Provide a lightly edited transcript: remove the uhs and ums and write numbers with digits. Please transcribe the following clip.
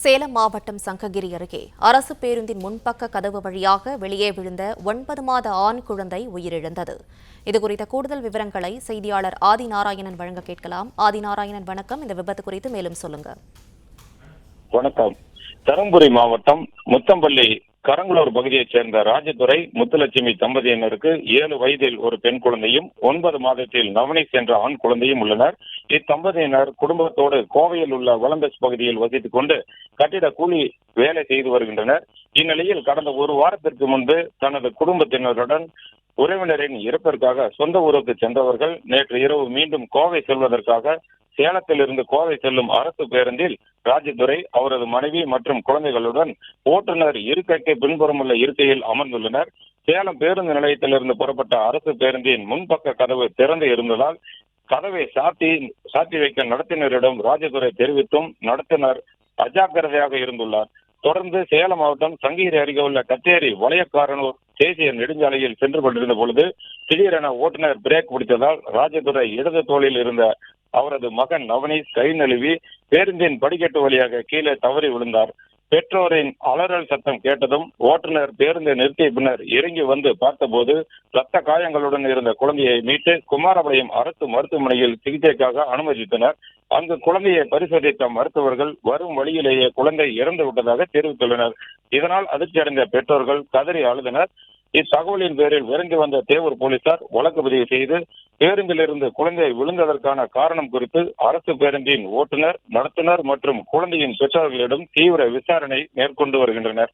சேலம் மாவட்டம் சங்ககிரி அருகே அரசு பேருந்தின் முன்பக்க கதவு வழியாக வெளியே விழுந்த 9 மாத ஆண் குழந்தை உயிரிழந்தது. இதுகுறித்த கூடுதல் விவரங்களை செய்தியாளர் ஆதிநாராயணன் வழங்க கேட்கலாம். ஆதிநாராயணன், வணக்கம். இந்த விபத்து குறித்து மேலும் சொல்லுங்க. வணக்கம். தருமபுரி மாவட்டம் முத்தம்பள்ளி கரங்களூர் பகுதியைச் சேர்ந்த ராஜதுரை முத்துலட்சுமி தம்பதியினருக்கு 7 வயதில் ஒரு பெண் குழந்தையும் 9 மாதத்தில் நவனீஸ் என்ற ஆண் குழந்தையும் உள்ளனர். இத்தம்பதியினர் குடும்பத்தோடு கோவையில் உள்ள ஒலம்பஸ் பகுதியில் வசித்துக் கொண்டு கட்டிட கூலி வேலை செய்து வருகின்றனர். இந்நிலையில் கடந்த ஒரு வாரத்திற்கு முன்பு தனது குடும்பத்தினருடன் உறவினரின் இறப்பிற்காக சொந்த ஊருக்கு சென்றவர்கள் நேற்று இரவு மீண்டும் கோவை செல்வதற்காக சேலத்தில் இருந்து கோவை செல்லும் அரசு பேருந்தில் ராஜதுரை, அவரது மனைவி மற்றும் குழந்தைகளுடன் ஓட்டுநர் இருக்கைக்கு பின்புறம் உள்ள இருக்கையில் அமர்ந்துள்ளனர். சேலம் பேருந்து நிலையத்திலிருந்து புறப்பட்ட அரசு பேருந்தின் முன்பக்க கதவு திறந்து இருந்ததால் கதவை சாத்தி வைக்க நடத்துனரிடம் ராஜதுரை தெரிவித்தும் நடத்துனர் அஜாக்கிரதையாக இருந்துள்ளார். தொடர்ந்து சேலம் மாவட்டம் சங்ககிரி அருகே உள்ள கச்சேரி வளையக்காரனூர் தேசிய நெடுஞ்சாலையில் சென்று கொண்டிருந்த பொழுது திடீரென ஓட்டுநர் பிரேக் பிடித்ததால் ராஜதுரை இடது தோளில் இருந்த அவரது மகன் நவனீஸ் கை நழுவி பேருந்தின் படிக்கட்டு வழியாக கீழே தவறி விழுந்தார். பெற்றோரின் அலறல் சத்தம் கேட்டதும் ஓட்டுநர் பேருந்தை நிறுத்திய பின்னர் இறங்கி வந்து பார்த்தபோது ரத்த காயங்களுடன் இருந்த குழந்தையை மீட்டு குமாரபாளையம் அரசு மருத்துவமனையில் சிகிச்சைக்காக அனுமதித்தனர். அங்கு குழந்தையை பரிசோதித்த மருத்துவர்கள் வரும் வழியிலேயே குழந்தை இறந்து விட்டதாக தெரிவித்துள்ளனர். இதனால் அதிர்ச்சியடைந்த பெற்றோர்கள் கதறி அழுதனர். இத்தகவலின் பேரில் விரைந்து வந்த தேவூர் போலீசார் வழக்கு பதிவு செய்து பேருந்திலிருந்து குழந்தை விழுந்ததற்கான காரணம் குறித்து அரசு பேருந்தின் ஓட்டுநர், நடத்துனர் மற்றும் குழந்தையின் பெற்றோர்களிடம் தீவிர விசாரணை மேற்கொண்டு வருகின்றனர்.